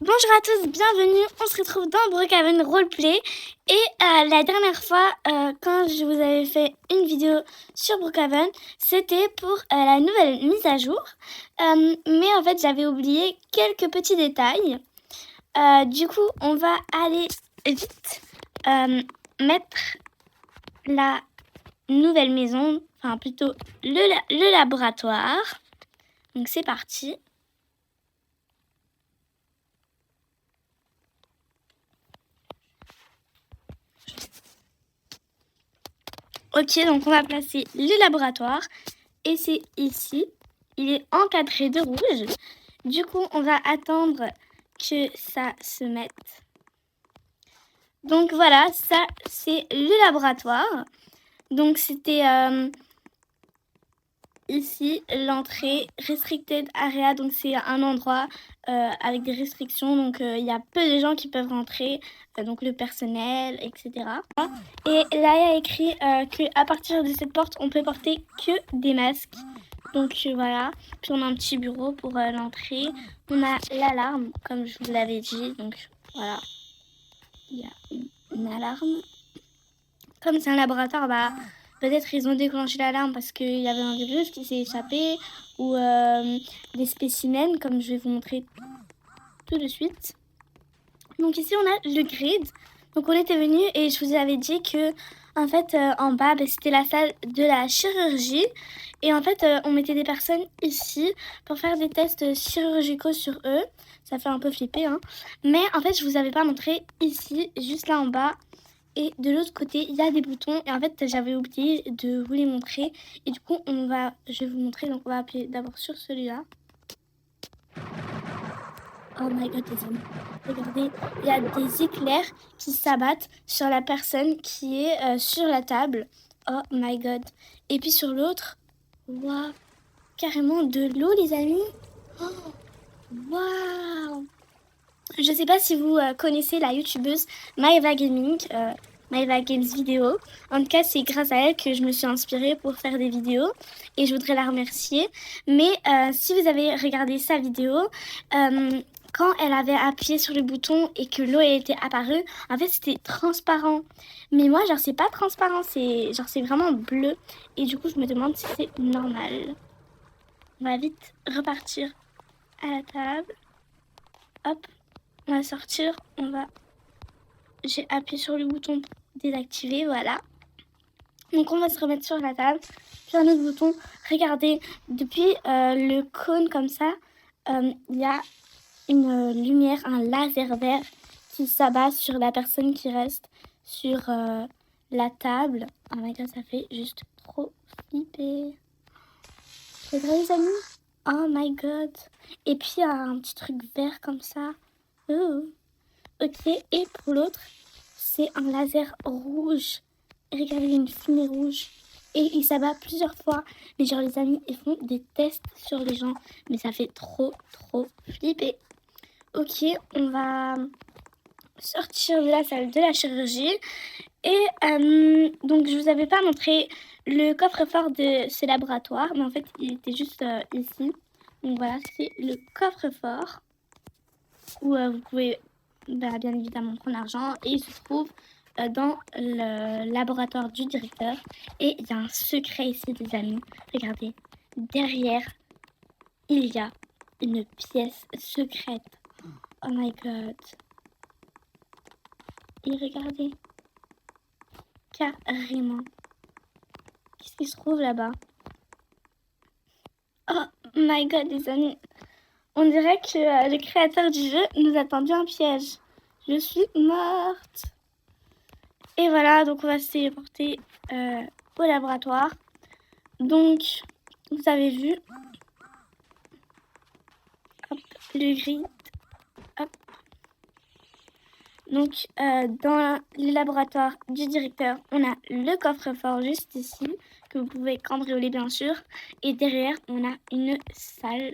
Bonjour à tous, bienvenue, on se retrouve dans Brookhaven Roleplay et la dernière fois quand je vous avais fait une vidéo sur Brookhaven, c'était pour la nouvelle mise à jour, mais en fait j'avais oublié quelques petits détails. Du coup on va aller vite mettre la nouvelle maison, enfin plutôt le laboratoire, donc c'est parti. Ok, donc on va placer le laboratoire et c'est ici. Il est encadré de rouge. Du coup, on va attendre que ça se mette. Donc voilà, ça c'est le laboratoire. Donc c'était ici l'entrée restricted area. Donc c'est un endroit avec des restrictions. Donc il y a peu de gens qui peuvent rentrer. Donc le personnel, etc. Et là il y a écrit qu'à partir de cette porte, on peut porter que des masques. Donc voilà, puis on a un petit bureau pour l'entrée. On a l'alarme, comme je vous l'avais dit. Donc voilà, il y a une alarme. Comme c'est un laboratoire, bah, peut-être ils ont déclenché l'alarme parce qu'il y avait un virus qui s'est échappé ou des spécimens, comme je vais vous montrer tout de suite. Donc ici on a le grid. Donc on était venu et je vous avais dit que en fait en bas bah, c'était la salle de la chirurgie et en fait on mettait des personnes ici pour faire des tests chirurgicaux sur eux. Ça fait un peu flipper hein. Mais en fait je vous avais pas montré ici, juste là en bas. Et de l'autre côté, il y a des boutons. Et en fait, j'avais oublié de vous les montrer. Et du coup, je vais vous montrer. Donc, on va appuyer d'abord sur celui-là. Oh my god, les amis. Regardez, il y a des éclairs qui s'abattent sur la personne qui est sur la table. Oh my god. Et puis sur l'autre, waouh, carrément de l'eau, les amis. Oh, waouh. Je sais pas si vous connaissez la youtubeuse Maeva Gaming, Maeva Games Vidéo. En tout cas, c'est grâce à elle que je me suis inspirée pour faire des vidéos et je voudrais la remercier. Mais si vous avez regardé sa vidéo, quand elle avait appuyé sur le bouton et que l'eau était apparue, en fait c'était transparent. Mais moi, genre c'est pas transparent, c'est vraiment bleu. Et du coup, je me demande si c'est normal. On va vite repartir à la table. Hop. On va sortir, j'ai appuyé sur le bouton pour désactiver, voilà. Donc on va se remettre sur la table, puis un autre bouton. Regardez, depuis le cône comme ça, il y a une lumière, un laser vert qui s'abat sur la personne qui reste sur la table. Oh my god, ça fait juste trop flipper. Regardez les amis. Oh my god. Et puis il y a un petit truc vert comme ça. Oh. Ok, et pour l'autre, c'est un laser rouge. Regardez, une fumée rouge. Et il s'abat plusieurs fois. Mais genre, les amis, ils font des tests sur les gens. Mais ça fait trop flipper. Ok, on va sortir de la salle de la chirurgie. Et donc, je vous avais pas montré le coffre-fort de ce laboratoire. Mais en fait, il était juste ici. Donc voilà, c'est le coffre-fort. Où vous pouvez bien évidemment prendre l'argent. Et il se trouve dans le laboratoire du directeur. Et il y a un secret ici, les amis. Regardez, derrière, il y a une pièce secrète. Oh my god. Et regardez, carrément. Qu'est-ce qui se trouve là-bas? Oh my god, les amis. On dirait que le créateur du jeu nous a tendu un piège. Je suis morte. Et voilà, donc on va se téléporter au laboratoire. Donc, vous avez vu. Hop, le grid. Hop. Donc, dans le laboratoire du directeur, on a le coffre-fort juste ici, que vous pouvez cambrioler bien sûr. Et derrière, on a une salle.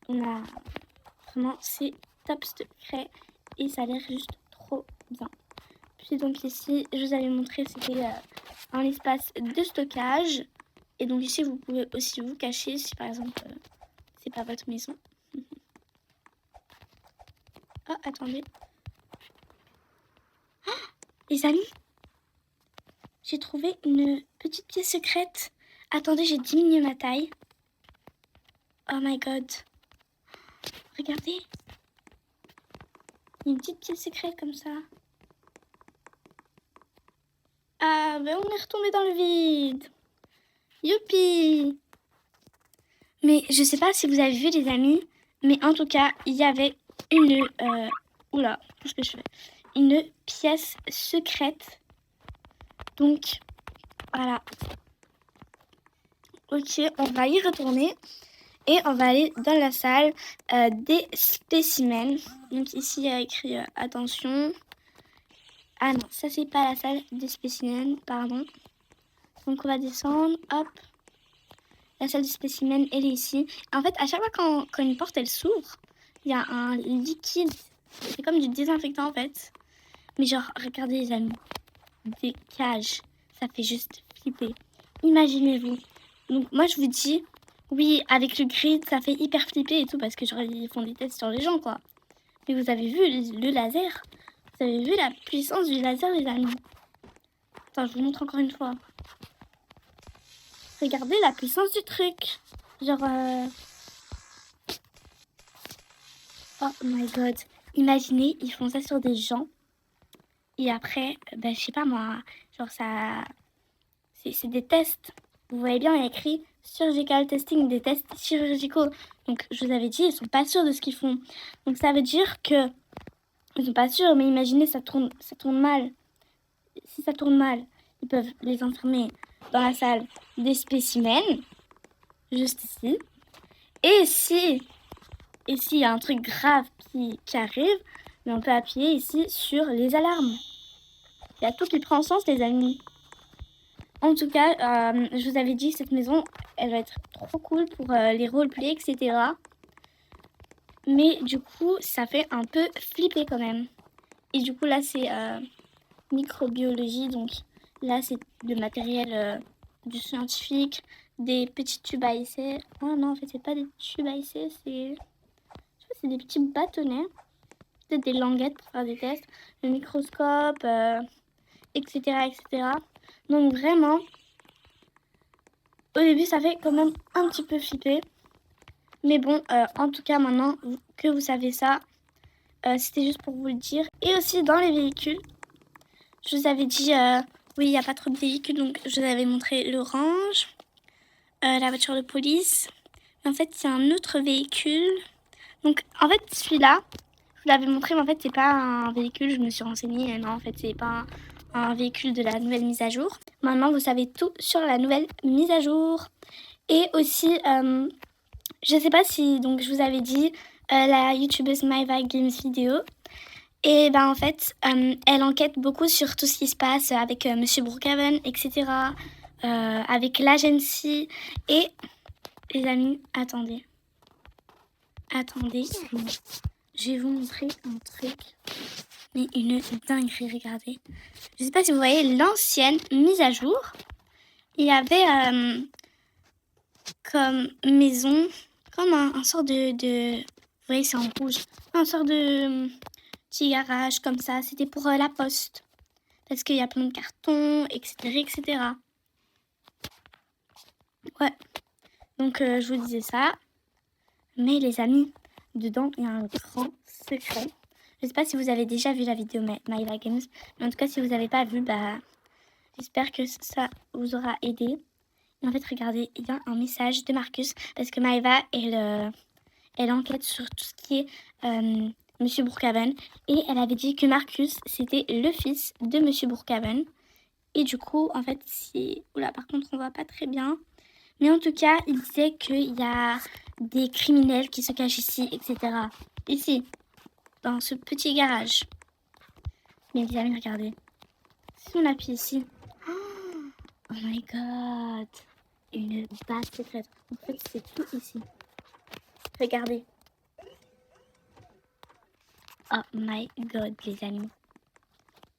On a vraiment, c'est top secret. Et ça a l'air juste trop bien. Puis donc ici, je vous avais montré, c'était un espace de stockage. Et donc ici, vous pouvez aussi vous cacher si par exemple, c'est pas votre maison. Oh, attendez. Les amis, j'ai trouvé une petite pièce secrète. Attendez, j'ai diminué ma taille. Oh my god. Regardez. Il y a une petite pièce secrète comme ça. Ah, ben on est retombé dans le vide. Youpi. Mais je sais pas si vous avez vu les amis, mais en tout cas, il y avait une... oula, qu'est-ce que je fais? Une pièce secrète. Donc, voilà. Ok, on va y retourner. Et on va aller dans la salle des spécimens. Donc ici, il y a écrit attention. Ah non, ça c'est pas la salle des spécimens, pardon. Donc on va descendre, hop. La salle des spécimens, elle est ici. En fait, à chaque fois quand une porte, elle s'ouvre, il y a un liquide. C'est comme du désinfectant en fait. Mais genre, regardez les amis. Des cages. Ça fait juste flipper. Imaginez-vous. Donc moi, je vous dis... Oui, avec le grid, ça fait hyper flipper et tout parce que genre ils font des tests sur les gens quoi. Mais vous avez vu le laser? Vous avez vu la puissance du laser les amis? Attends, je vous montre encore une fois. Regardez la puissance du truc. Genre oh my god. Imaginez, ils font ça sur des gens. Et après, ben je sais pas moi, genre ça... C'est des tests. Vous voyez bien, il y a écrit surgical testing, des tests chirurgicaux. Donc, je vous avais dit, ils sont pas sûrs de ce qu'ils font. Donc, ça veut dire que ils sont pas sûrs, mais imaginez, ça tourne mal. Si ça tourne mal, ils peuvent les enfermer dans la salle des spécimens, juste ici. Et s'il y a un truc grave qui arrive, mais on peut appuyer ici sur les alarmes. Il y a tout qui prend sens, les amis. En tout cas, je vous avais dit que cette maison, elle va être trop cool pour les roleplays, etc. Mais du coup, ça fait un peu flipper quand même. Et du coup, là, c'est microbiologie. Donc là, c'est le matériel du scientifique, des petits tubes à essai. Oh non, en fait, c'est pas des tubes à essai, c'est des petits bâtonnets. Peut-être des languettes pour faire des tests. Le microscope, etc., etc. Donc vraiment... Au début, ça fait quand même un petit peu flipper. Mais bon, en tout cas, maintenant que vous savez ça, c'était juste pour vous le dire. Et aussi dans les véhicules, je vous avais dit, oui, il n'y a pas trop de véhicules, donc je vous avais montré l'orange, la voiture de police. Mais en fait, c'est un autre véhicule. Donc, en fait, celui-là, je vous l'avais montré, mais en fait, c'est pas un véhicule, je me suis renseignée. Non, en fait, c'est pas un véhicule de la nouvelle mise à jour. Maintenant, vous savez tout sur la nouvelle mise à jour. Et aussi, je sais pas si, donc je vous avais dit, la youtubeuse Maeva Games Vidéo. Et ben en fait, elle enquête beaucoup sur tout ce qui se passe avec Monsieur Brookhaven, etc. Avec l'agency. Et les amis, attendez. Attendez, je vais vous montrer un truc. Mais une dinguerie, regardez. Je sais pas si vous voyez l'ancienne mise à jour. Il y avait comme maison, comme un sort de... Vous voyez, c'est en rouge. Un sort de petit garage comme ça. C'était pour la poste. Parce qu'il y a plein de cartons, etc., etc. Ouais. Donc, je vous disais ça. Mais les amis, dedans, il y a un grand secret. Je sais pas si vous avez déjà vu la vidéo Maeva Games. Mais en tout cas, si vous n'avez pas vu, bah, j'espère que ça vous aura aidé. Et en fait, regardez, il y a un message de Marcus. Parce que Maeva, elle enquête sur tout ce qui est Monsieur Brookhaven. Et elle avait dit que Marcus, c'était le fils de Monsieur Brookhaven. Et du coup, en fait, c'est... Oula, par contre, on voit pas très bien. Mais en tout cas, il disait qu'il y a des criminels qui se cachent ici, etc. Ici, dans ce petit garage. Mais les amis, regardez. Si on appuie ici... Oh my god! Une base secrète. En fait, c'est tout ici. Regardez. Oh my god, les amis.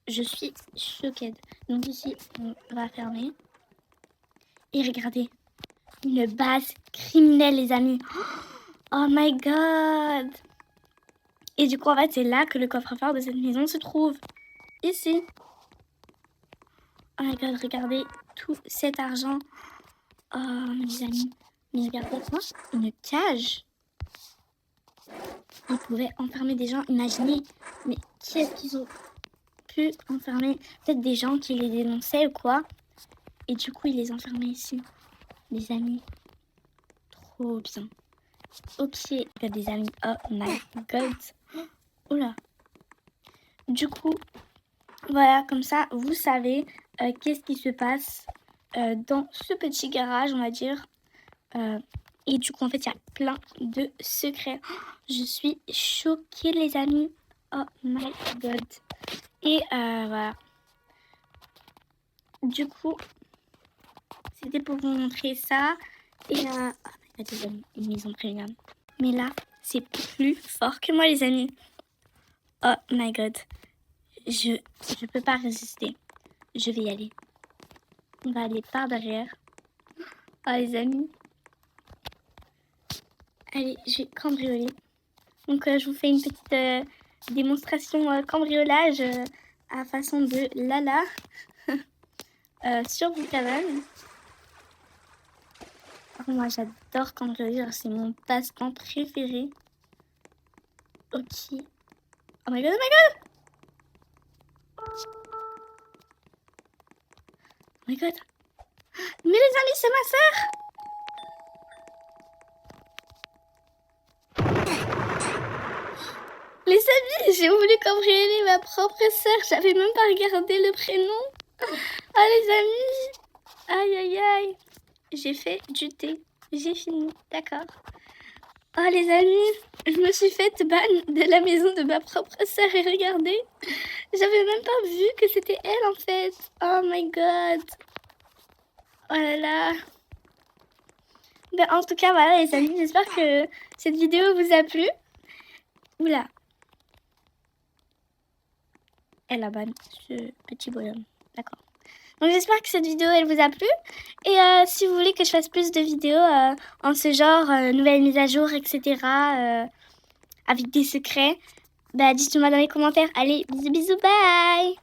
Je suis choquée. Donc ici, on va fermer. Et regardez. Une base criminelle, les amis. Oh my god. Et du coup, en fait, c'est là que le coffre-fort de cette maison se trouve. Ici. Oh my god, regardez tout cet argent. Oh, mes amis. Mais regardez ça, une cage. Ils pouvaient enfermer des gens. Imaginez, mais qui est-ce qu'ils ont pu enfermer? Peut-être des gens qui les dénonçaient ou quoi. Et du coup, ils les enfermaient ici. Les amis. Trop bien. Ok, il y a des amis. Oh my god. Oula. Du coup, voilà, comme ça, vous savez qu'est-ce qui se passe dans ce petit garage, on va dire. Et du coup, en fait, il y a plein de secrets. Oh, je suis choquée, les amis. Oh my god. Et voilà. Du coup, c'était pour vous montrer ça. Et oh my god, les amis, une maison premium. Mais là, c'est plus fort que moi, les amis. Oh my god. Je peux pas résister. Je vais y aller. On va aller par derrière. Oh les amis. Allez, je vais cambrioler. Donc je vous fais une petite démonstration cambriolage à façon de Lala sur Brookhaven. Oh, moi j'adore cambrioler, c'est mon passe-temps préféré. Ok. Oh my god, oh my god! Oh my god! Mais les amis, c'est ma sœur! Les amis, j'ai voulu cambrioler ma propre sœur. J'avais même pas regardé le prénom. Ah les amis. Aïe aïe aïe. J'ai fait du thé. J'ai fini. D'accord. Oh les amis, je me suis faite ban de la maison de ma propre sœur et regardez. J'avais même pas vu que c'était elle en fait. Oh my god. Oh là là. Ben, en tout cas, voilà les amis, j'espère que cette vidéo vous a plu. Oula. Elle a ban ce petit bonhomme. D'accord. Donc j'espère que cette vidéo elle vous a plu. Et si vous voulez que je fasse plus de vidéos en ce genre, nouvelles mises à jour, etc. Avec des secrets, bah dites-moi dans les commentaires. Allez, bisous bisous, bye!